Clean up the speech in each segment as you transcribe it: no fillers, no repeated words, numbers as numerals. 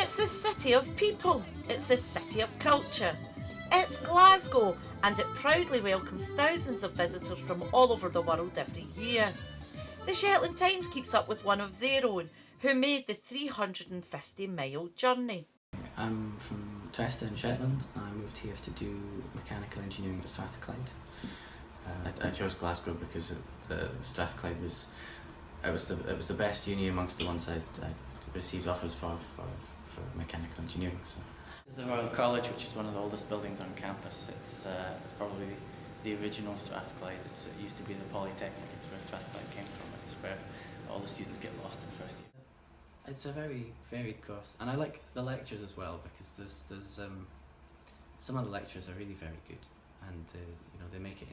It's the city of people, it's the city of culture. It's Glasgow, and it proudly welcomes thousands of visitors from all over the world every year. The Shetland Times keeps up with one of their own, who made the 350-mile journey. I'm from Spaekin Shetland. I moved here to do mechanical engineering at Strathclyde. I chose Glasgow because Strathclyde was the best uni amongst the ones I received offers for mechanical engineering. So. The Royal College, which is one of the oldest buildings on campus, it's probably the original Strathclyde. It used to be the Polytechnic. It's where Strathclyde came from. It's where all the students get lost in first year. It's a very varied course, and I like the lectures as well because there's some of the lectures are really very good, and they make it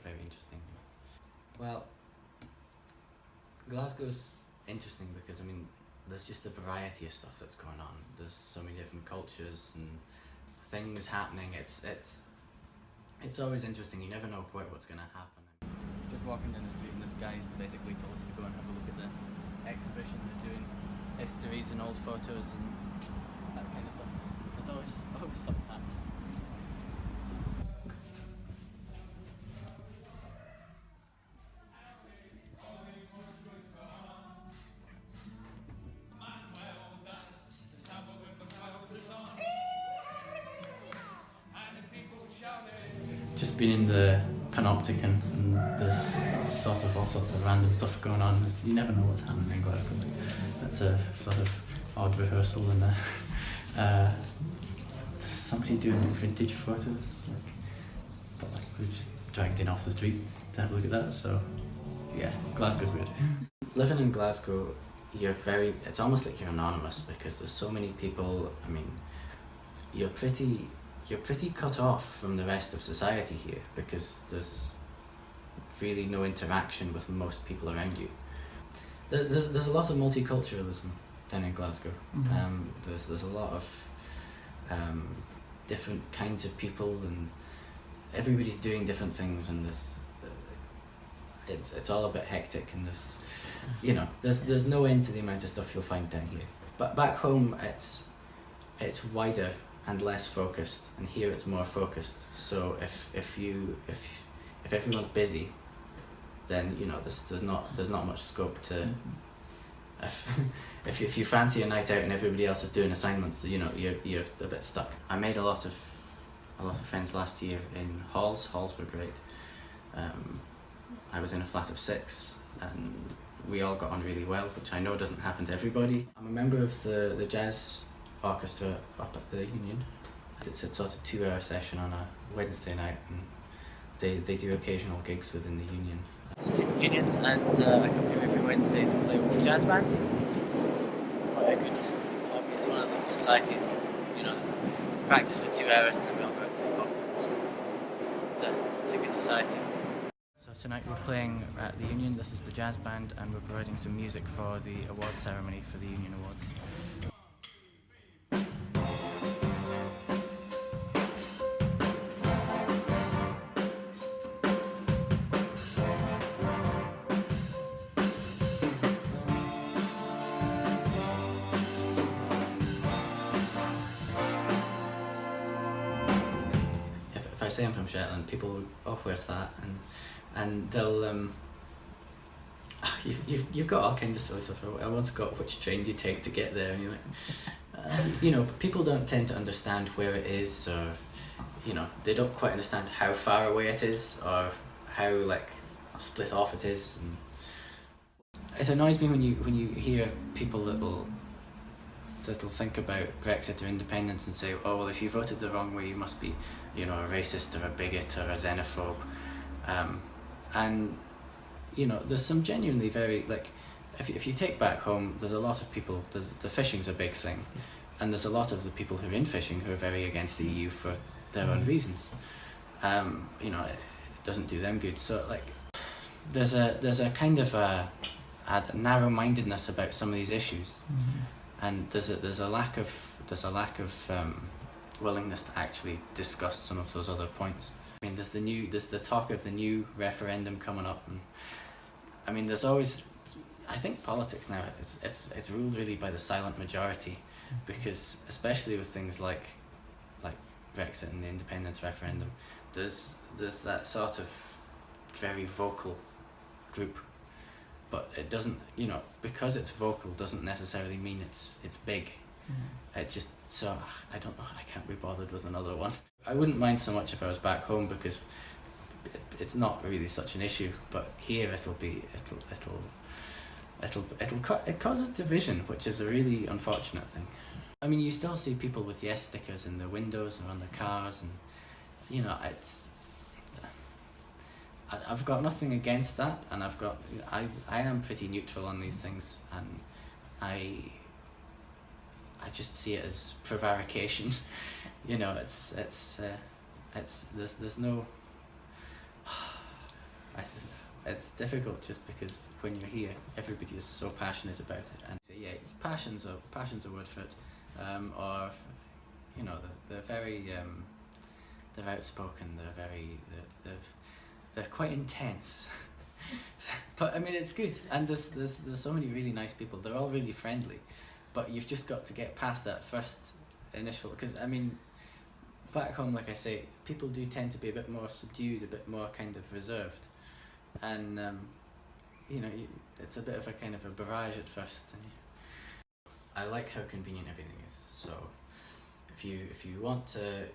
very interesting. Well, Glasgow's interesting because there's just a variety of stuff that's going on. There's so many different cultures and things happening. It's always interesting. You never know quite what's going to happen. Just walking down the street and this guy's basically told us to go and have a look at the exhibition. They're doing histories and old photos and that kind of stuff. There's always something happening. Just been in the Panopticon and there's sort of all sorts of random stuff going on. You never know what's happening in Glasgow. That's a sort of odd rehearsal and there's somebody doing vintage photos. But we just dragged in off the street to have a look at that, so yeah, Glasgow's weird. Living in Glasgow, it's almost like you're anonymous because there's so many people. You're pretty cut off from the rest of society here because there's really no interaction with most people around you. There's a lot of multiculturalism down in Glasgow. Mm-hmm. There's a lot of different kinds of people and everybody's doing different things, and it's all a bit hectic, and there's no end to the amount of stuff you'll find down here. But back home it's wider and less focused, and here it's more focused. So if everyone's busy, then there's not much scope to. If you fancy a night out and everybody else is doing assignments, you're a bit stuck. I made a lot of friends last year in halls. Halls were great. I was in a flat of 6, and we all got on really well, which I know doesn't happen to everybody. I'm a member of the jazz orchestra up at the Union. It's a sort of 2-hour session on a Wednesday night, and they do occasional gigs within the Union. Student Union, and I come here every Wednesday to play with the jazz band. It's quite a good hobby. It's one of those societies, there's practice for 2 hours and then we all go out to the pub. It's a good society. So tonight we're playing at the Union. This is the jazz band, and we're providing some music for the awards ceremony for the Union Awards. If I say I'm from Shetland, people will, oh, where's that? And they'll you've got all kinds of silly stuff. I once got which train do you take to get there, and you're like, people don't tend to understand where it is, or they don't quite understand how far away it is, or how split off it is. And it annoys me when you hear people that'll think about Brexit or independence and say, oh well, if you voted the wrong way, you must be a racist or a bigot or a xenophobe. And there's some genuinely very, if you take back home, there's a lot of people, the fishing's a big thing, and there's a lot of the people who are in fishing who are very against the EU for their own reasons. It doesn't do them good. So there's a kind of a narrow-mindedness about some of these issues. Mm-hmm. And there's a lack of willingness to actually discuss some of those other points. There's the talk of the new referendum coming up, and there's always, I think politics now it's ruled really by the silent majority, because especially with things like Brexit and the independence referendum, there's that sort of very vocal group, but it doesn't, because it's vocal doesn't necessarily mean it's big. It just, so I don't know, I can't be bothered with another one. I wouldn't mind so much if I was back home, because it's not really such an issue, but here it causes division, which is a really unfortunate thing. I mean, you still see people with yes stickers in their windows or on their cars, and I've got nothing against that, and I am pretty neutral on these things, and I just see it as prevarication. There's no. It's difficult just because when you're here, everybody is so passionate about it, and yeah, passion's a word for it, or they're very they're outspoken, they're quite intense. But I mean, it's good, and there's so many really nice people. They're all really friendly, but you've just got to get past that first initial, because I mean, back home, like I say, people do tend to be a bit more subdued, a bit more kind of reserved, and it's a bit of a kind of a barrage at first. And I like how convenient everything is. So if you want to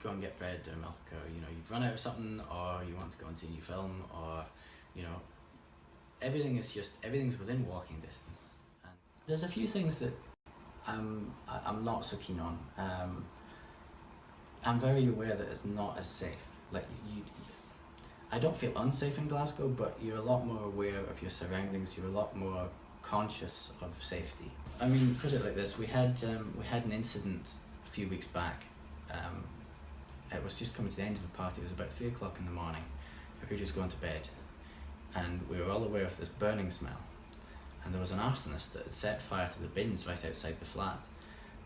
go and get bread or milk, or you've run out of something, or you want to go and see a new film, or everything's within walking distance. And there's a few things that I'm not so keen on. I'm very aware that it's not as safe. Like I don't feel unsafe in Glasgow, but you're a lot more aware of your surroundings. You're a lot more conscious of safety. I mean, put it like this: we had an incident a few weeks back. It was just coming to the end of a party. It was about 3 o'clock in the morning. We were just going to bed, and we were all aware of this burning smell. And there was an arsonist that had set fire to the bins right outside the flat.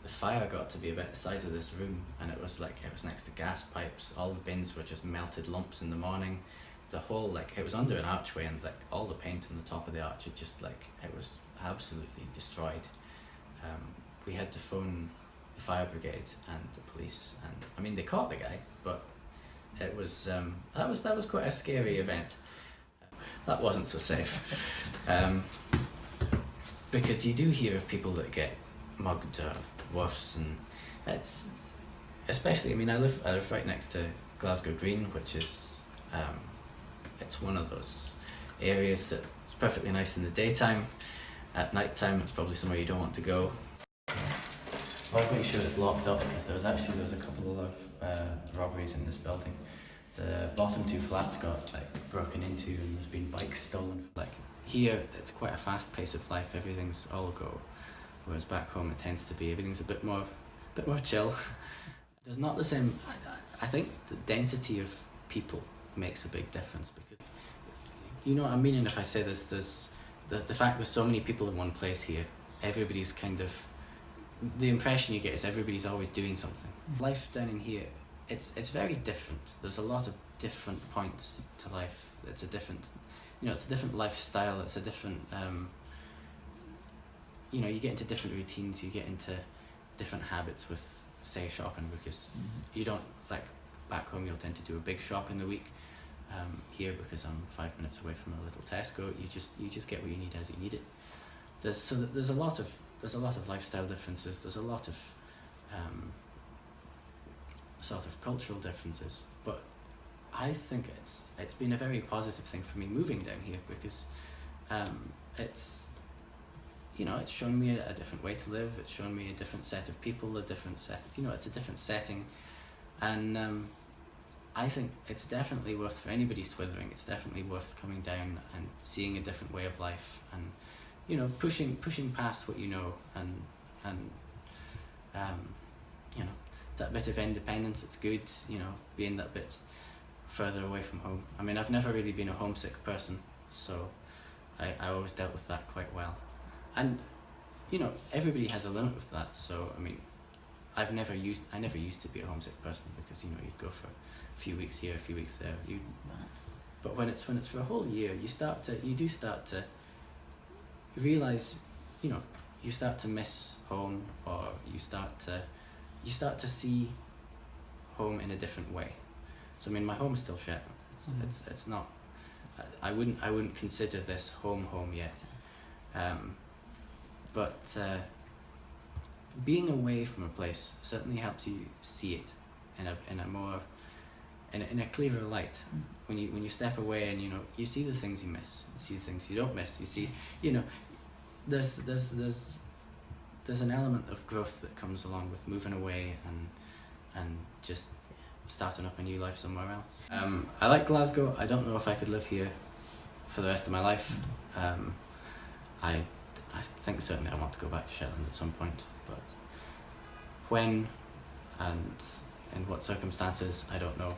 The fire got to be about the size of this room, and it was next to gas pipes. All the bins were just melted lumps in the morning. The whole, it was under an archway, and all the paint on the top of the arch had just it was absolutely destroyed. We had to phone the fire brigade and the police, and I mean, they caught the guy, but it was that was quite a scary event. That wasn't so safe, because you do hear of people that get mugged or worse, and it's especially, I mean, I live right next to Glasgow Green, which is it's one of those areas that is perfectly nice in the daytime. At night time, it's probably somewhere you don't want to go. I'll make sure it's locked up, because there was a couple of robberies in this building. The bottom 2 flats got broken into, and there's been bikes stolen. Here, it's quite a fast pace of life. Everything's all go, whereas back home it tends to be everything's a bit more chill. There's not the same. I think the density of people makes a big difference, because you know what I mean. And if I say this, there's the fact there's so many people in one place here. Everybody's kind of, the impression you get is everybody's always doing something. Life down in here, it's very different. There's a lot of different points to life. It's a different, it's a different lifestyle. It's a different, you get into different routines. You get into different habits with, say, shopping, because you don't, back home you'll tend to do a big shop in the week. Here, because I'm 5 minutes away from a little Tesco, you just get what you need as you need it. There's a lot of lifestyle differences. There's a lot of sort of cultural differences, but I think it's been a very positive thing for me moving down here, because it's shown me a different way to live. It's shown me a different set of people, it's a different setting, and I think it's definitely worth, for anybody swithering, it's definitely worth coming down and seeing a different way of life, and pushing past what you know, and that bit of independence. It's good, being that bit further away from home. I mean, I've never really been a homesick person, so I always dealt with that quite well. And everybody has a limit with that. So I mean, I never used to be a homesick person, because you'd go for a few weeks here, a few weeks there. But when it's for a whole year, you do start to realize, you you start to miss home, or you start to see home in a different way. So I mean, my home is still Shetland. It's not. I wouldn't consider this home yet. But being away from a place certainly helps you see it in a clearer light. When you step away and you see the things you miss, you see the things you don't miss. You see, there's an element of growth that comes along with moving away and just starting up a new life somewhere else. I like Glasgow. I don't know if I could live here for the rest of my life. I think certainly I want to go back to Shetland at some point, but when and in what circumstances, I don't know.